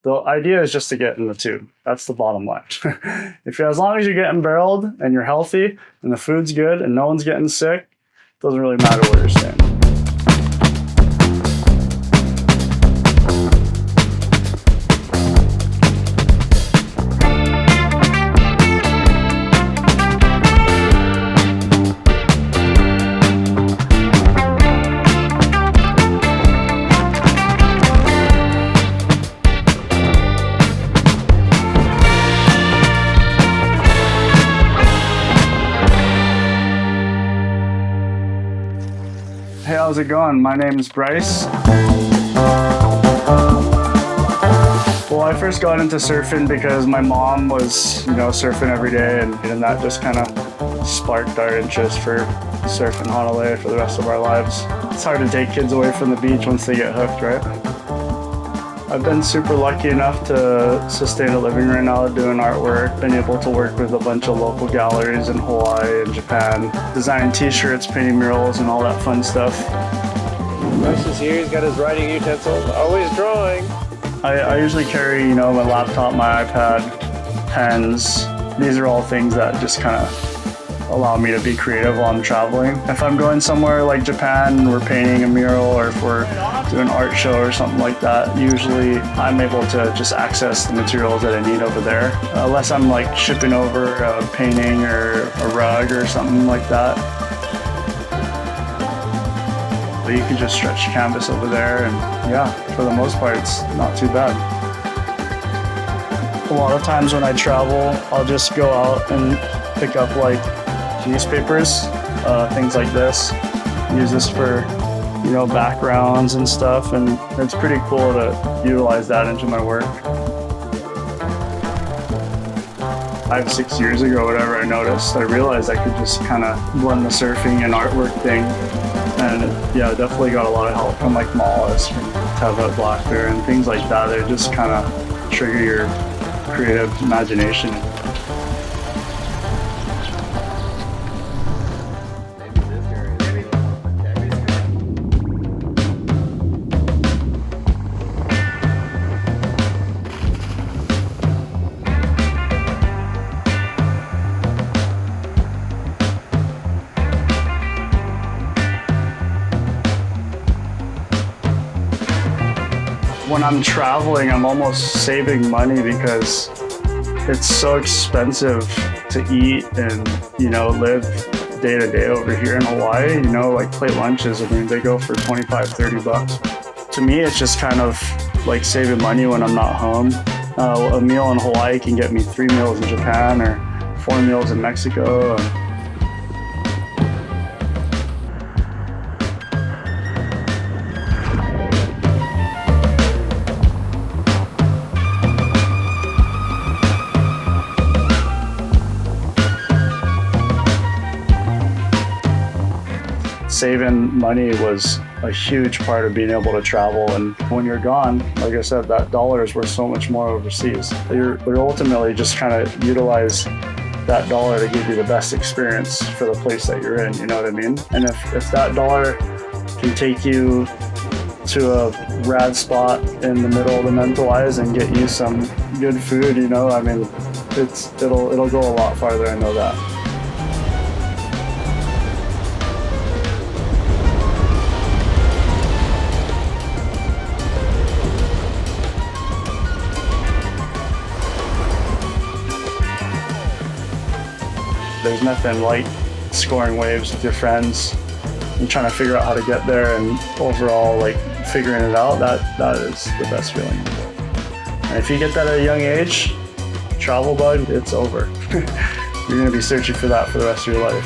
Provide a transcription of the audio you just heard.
The idea is just to get in the tube. That's the bottom line. As long as you're getting barreled and you're healthy and the food's good and no one's getting sick, it doesn't really matter where you're staying. Hey, how's it going? My name is Bryce. Well, I first got into surfing because my mom was, surfing every day, and that just kind of sparked our interest for surfing Honolulu for the rest of our lives. It's hard to take kids away from the beach once they get hooked, right? I've been super lucky enough to sustain a living right now doing artwork, been able to work with a bunch of local galleries in Hawaii and Japan, designing t-shirts, painting murals, and all that fun stuff. Bryce is here, he's got his writing utensils, always drawing. I usually carry, my laptop, my iPad, pens. These are all things that just kind of allow me to be creative while I'm traveling. If I'm going somewhere like Japan and we're painting a mural, or if we're doing an art show or something like that, usually I'm able to just access the materials that I need over there. Unless I'm like shipping over a painting or a rug or something like that. But you can just stretch canvas over there, and yeah, for the most part, it's not too bad. A lot of times when I travel, I'll just go out and pick up like newspapers, things like this. Use this for, backgrounds and stuff, and it's pretty cool to utilize that into my work. 5-6 years ago, whatever, I realized I could just kind of blend the surfing and artwork thing, and yeah, definitely got a lot of help from like Mollusk and Teva, Black Bear, and things like that. They just kind of trigger your creative imagination. When I'm traveling, I'm almost saving money because it's so expensive to eat and, live day to day over here in Hawaii. Like plate lunches, they go for $25-30. To me, it's just kind of like saving money when I'm not home. A meal in Hawaii can get me 3 meals in Japan or 4 meals in Mexico. Saving money was a huge part of being able to travel, and when you're gone, like I said, that dollar is worth so much more overseas. You're ultimately just kind of utilize that dollar to give you the best experience for the place that you're in, you know what I mean? And if that dollar can take you to a rad spot in the middle of the Mentawais and get you some good food, it'll go a lot farther, I know that. There's nothing like scoring waves with your friends and trying to figure out how to get there, and overall like figuring it out, that is the best feeling. And if you get that at a young age, travel bug, it's over. You're gonna be searching for that for the rest of your life.